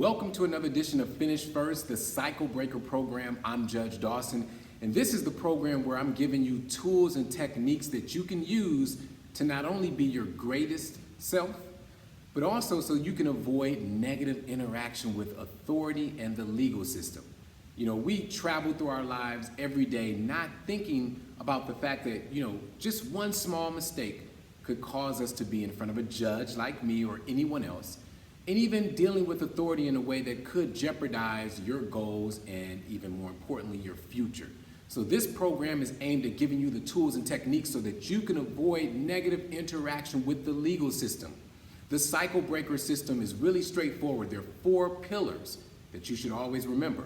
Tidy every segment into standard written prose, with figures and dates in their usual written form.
Welcome to another edition of Finish First, the Cycle Breaker program. I'm Judge Dawson, and this is the program where I'm giving you tools and techniques that you can use to not only be your greatest self, but also so you can avoid negative interaction with authority and the legal system. You know, we travel through our lives every day not thinking about the fact that, just one small mistake could cause us to be in front of a judge like me or anyone else, and even dealing with authority in a way that could jeopardize your goals and, even more importantly, your future. So this program is aimed at giving you the tools and techniques so that you can avoid negative interaction with the legal system. The cycle breaker system is really straightforward. There are 4 pillars that you should always remember.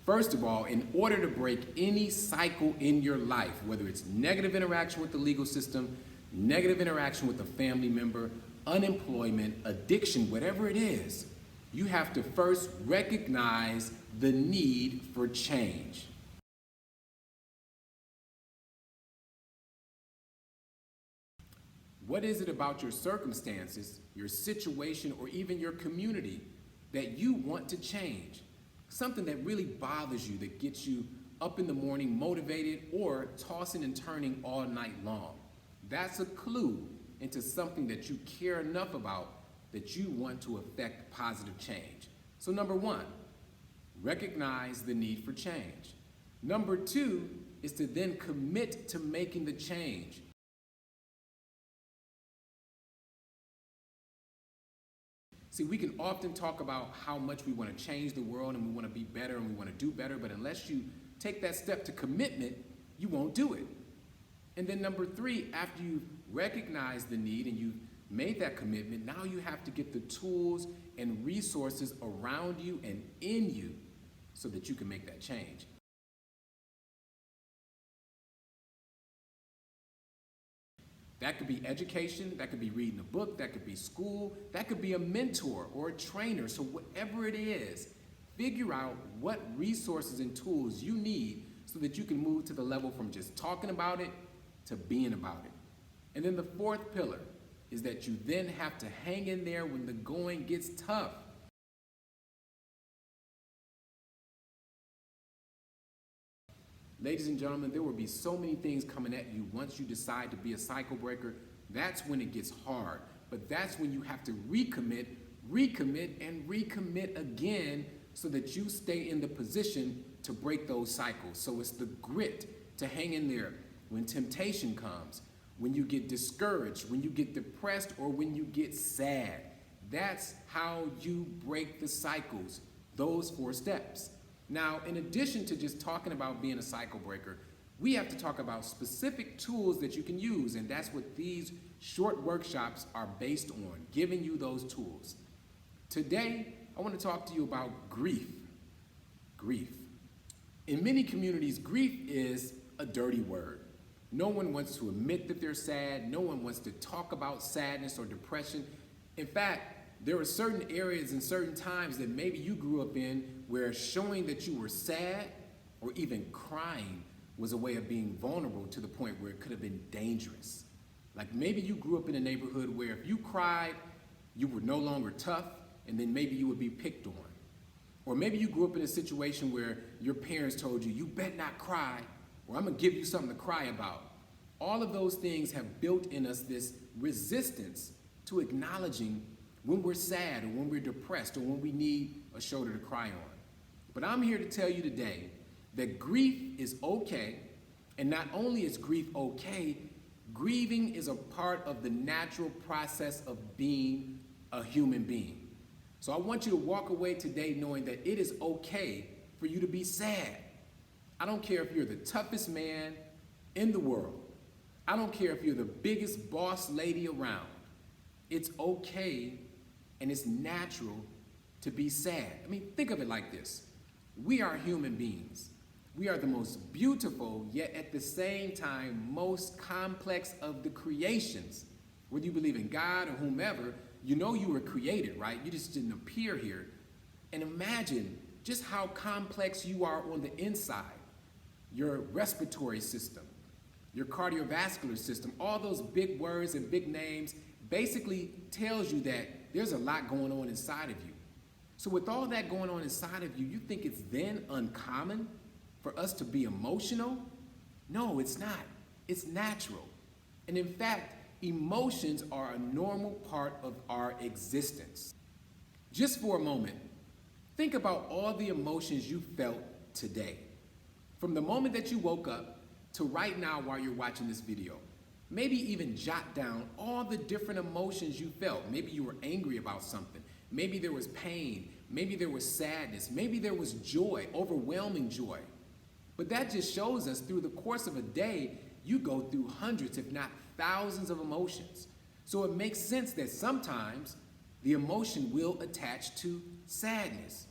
First of all, in order to break any cycle in your life, whether it's negative interaction with the legal system, negative interaction with a family member, unemployment, addiction, whatever it is, you have to first recognize the need for change. What is it about your circumstances, your situation, or even your community that you want to change? Something that really bothers you, that gets you up in the morning motivated or tossing and turning all night long. That's a clue into something that you care enough about that you want to affect positive change. So number 1, recognize the need for change. Number 2 is to then commit to making the change. See, we can often talk about how much we want to change the world and we want to be better and we want to do better, but unless you take that step to commitment, you won't do it. And then number 3, after you've recognized the need and you've made that commitment, now you have to get the tools and resources around you and in you so that you can make that change. That could be education, that could be reading a book, that could be school, that could be a mentor or a trainer. So whatever it is, figure out what resources and tools you need so that you can move to the level from just talking about it to being about it. And then the 4th pillar is that you then have to hang in there when the going gets tough. Ladies and gentlemen, there will be so many things coming at you once you decide to be a cycle breaker. That's when it gets hard. But that's when you have to recommit, and recommit again so that you stay in the position to break those cycles. So it's the grit to hang in there when temptation comes, when you get discouraged, when you get depressed, or when you get sad. That's how you break the cycles, those 4 steps. Now, in addition to just talking about being a cycle breaker, we have to talk about specific tools that you can use, and that's what these short workshops are based on, giving you those tools. Today, I want to talk to you about grief. Grief. In many communities, grief is a dirty word. No one wants to admit that they're sad. No one wants to talk about sadness or depression. In fact, there are certain areas and certain times that maybe you grew up in where showing that you were sad or even crying was a way of being vulnerable to the point where it could have been dangerous. Like maybe you grew up in a neighborhood where if you cried, you were no longer tough, and then maybe you would be picked on. Or maybe you grew up in a situation where your parents told you, you better not cry, or I'm gonna give you something to cry about. All of those things have built in us this resistance to acknowledging when we're sad or when we're depressed or when we need a shoulder to cry on. But I'm here to tell you today that grief is okay, and not only is grief okay, grieving is a part of the natural process of being a human being. So I want you to walk away today knowing that it is okay for you to be sad. I don't care if you're the toughest man in the world. I don't care if you're the biggest boss lady around. It's okay and it's natural to be sad. I mean, think of it like this. We are human beings. We are the most beautiful, yet at the same time, most complex of the creations. Whether you believe in God or whomever, you know you were created, right? You just didn't appear here. And imagine just how complex you are on the inside. Your respiratory system, your cardiovascular system, all those big words and big names basically tells you that there's a lot going on inside of you. So with all that going on inside of you, you think it's then uncommon for us to be emotional? No, it's not. It's natural. And in fact, emotions are a normal part of our existence. Just for a moment, think about all the emotions you felt today. From the moment that you woke up to right now while you're watching this video. Maybe even jot down all the different emotions you felt. Maybe you were angry about something. Maybe there was pain. Maybe there was sadness. Maybe there was joy, overwhelming joy. But that just shows us through the course of a day, you go through hundreds, if not thousands of emotions. So it makes sense that sometimes the emotion will attach to sadness.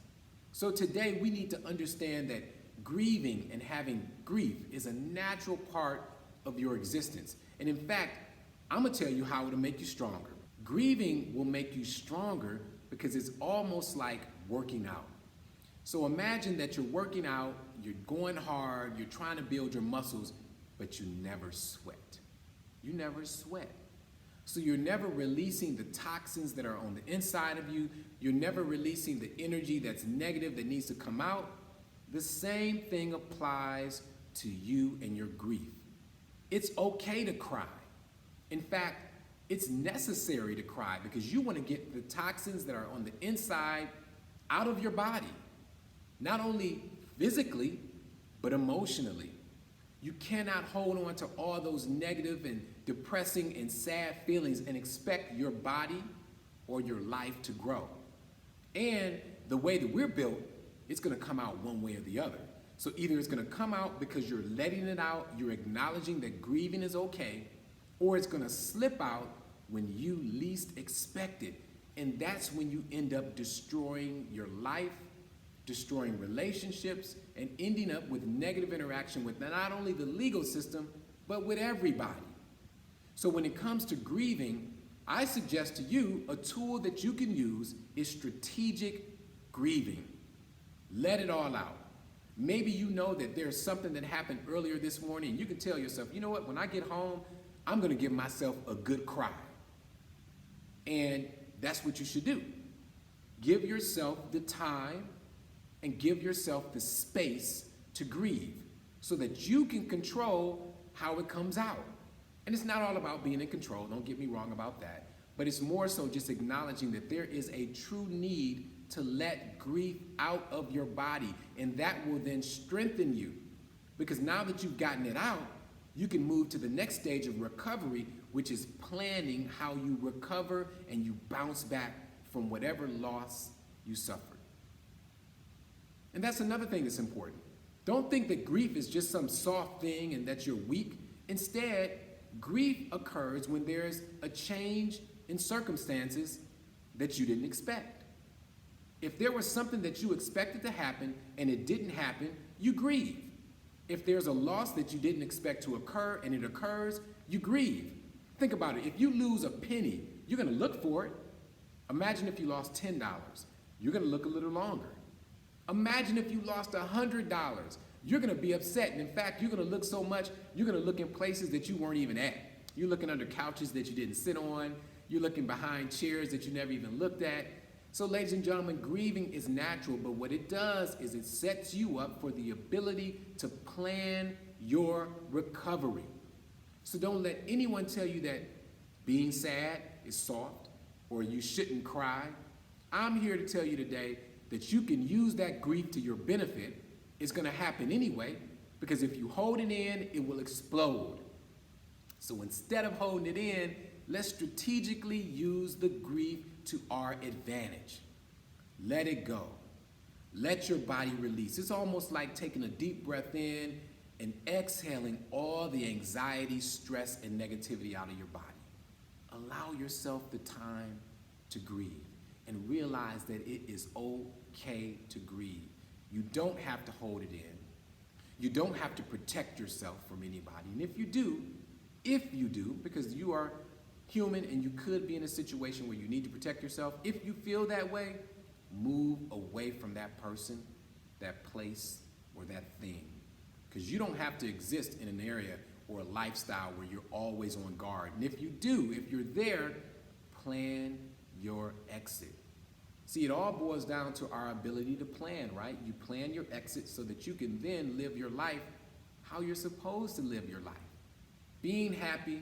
So today we need to understand that grieving and having grief is a natural part of your existence. And in fact, I'm gonna tell you how it'll make you stronger. Grieving will make you stronger because it's almost like working out. So imagine that you're working out, you're going hard, you're trying to build your muscles, but you never sweat. You never sweat. So you're never releasing the toxins that are on the inside of you. You're never releasing the energy that's negative that needs to come out. The same thing applies to you and your grief. It's okay to cry. In fact, it's necessary to cry because you want to get the toxins that are on the inside out of your body. Not only physically, but emotionally. You cannot hold on to all those negative and depressing and sad feelings and expect your body or your life to grow. And the way that we're built, it's gonna come out one way or the other. So either it's gonna come out because you're letting it out, you're acknowledging that grieving is okay, or it's gonna slip out when you least expect it. And that's when you end up destroying your life, destroying relationships, and ending up with negative interaction with not only the legal system, but with everybody. So when it comes to grieving, I suggest to you a tool that you can use is strategic grieving. Let it all out. Maybe you know that there's something that happened earlier this morning. You can tell yourself, you know what, when I get home, I'm gonna give myself a good cry. And that's what you should do. Give yourself the time and give yourself the space to grieve so that you can control how it comes out. And it's not all about being in control, don't get me wrong about that, but it's more so just acknowledging that there is a true need to let grief out of your body, and that will then strengthen you. Because now that you've gotten it out, you can move to the next stage of recovery, which is planning how you recover and you bounce back from whatever loss you suffered. And that's another thing that's important. Don't think that grief is just some soft thing and that you're weak. Instead, grief occurs when there's a change in circumstances that you didn't expect. If there was something that you expected to happen and it didn't happen, you grieve. If there's a loss that you didn't expect to occur and it occurs, you grieve. Think about it. If you lose a penny, you're gonna look for it. Imagine if you lost $10. You're gonna look a little longer. Imagine if you lost $100. You're gonna be upset. And in fact, you're gonna look so much, you're gonna look in places that you weren't even at. You're looking under couches that you didn't sit on. You're looking behind chairs that you never even looked at. So ladies and gentlemen, grieving is natural, but what it does is it sets you up for the ability to plan your recovery. So don't let anyone tell you that being sad is soft or you shouldn't cry. I'm here to tell you today that you can use that grief to your benefit. It's gonna happen anyway, because if you hold it in, it will explode. So instead of holding it in, let's strategically use the grief to our advantage. Let it go. Let your body release. It's almost like taking a deep breath in and exhaling all the anxiety, stress, and negativity out of your body. Allow yourself the time to grieve and realize that it is okay to grieve. You don't have to hold it in. You don't have to protect yourself from anybody. And if you do, because you are human and you could be in a situation where you need to protect yourself, if you feel that way, move away from that person, that place, or that thing. Because you don't have to exist in an area or a lifestyle where you're always on guard. And if you do, if you're there, plan your exit. See, it all boils down to our ability to plan, right? You plan your exit so that you can then live your life how you're supposed to live your life. Being happy,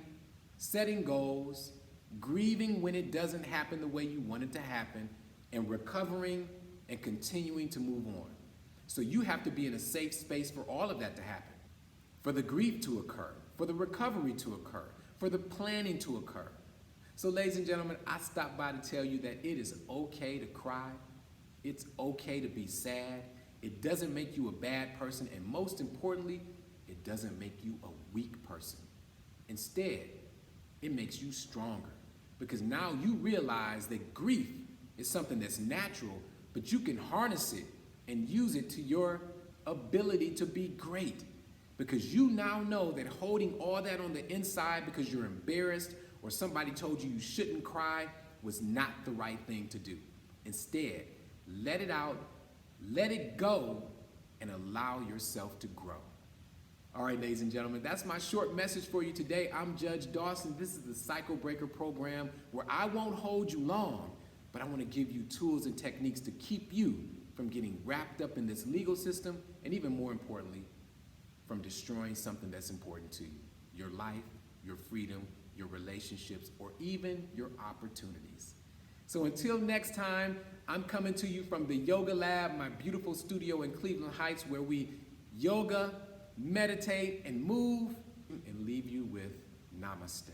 setting goals, grieving when it doesn't happen the way you want it to happen, and recovering and continuing to move on. So you have to be in a safe space for all of that to happen, for the grief to occur, for the recovery to occur, for the planning to occur. So ladies and gentlemen, I stopped by to tell you that it is okay to cry. It's okay to be sad. It doesn't make you a bad person, and most importantly, it doesn't make you a weak person. Instead, it makes you stronger, because now you realize that grief is something that's natural, but you can harness it and use it to your ability to be great, because you now know that holding all that on the inside because you're embarrassed or somebody told you you shouldn't cry was not the right thing to do. Instead, let it out, let it go, and allow yourself to grow. All right, ladies and gentlemen, that's my short message for you today. I'm Judge Dawson. This is the Cycle Breaker program, where I won't hold you long, but I want to give you tools and techniques to keep you from getting wrapped up in this legal system, and even more importantly, from destroying something that's important to you: your life, your freedom, your relationships, or even your opportunities. So until next time, I'm coming to you from the Yoga Lab, my beautiful studio in Cleveland Heights, where we yoga, meditate, and move, and leave you with namaste.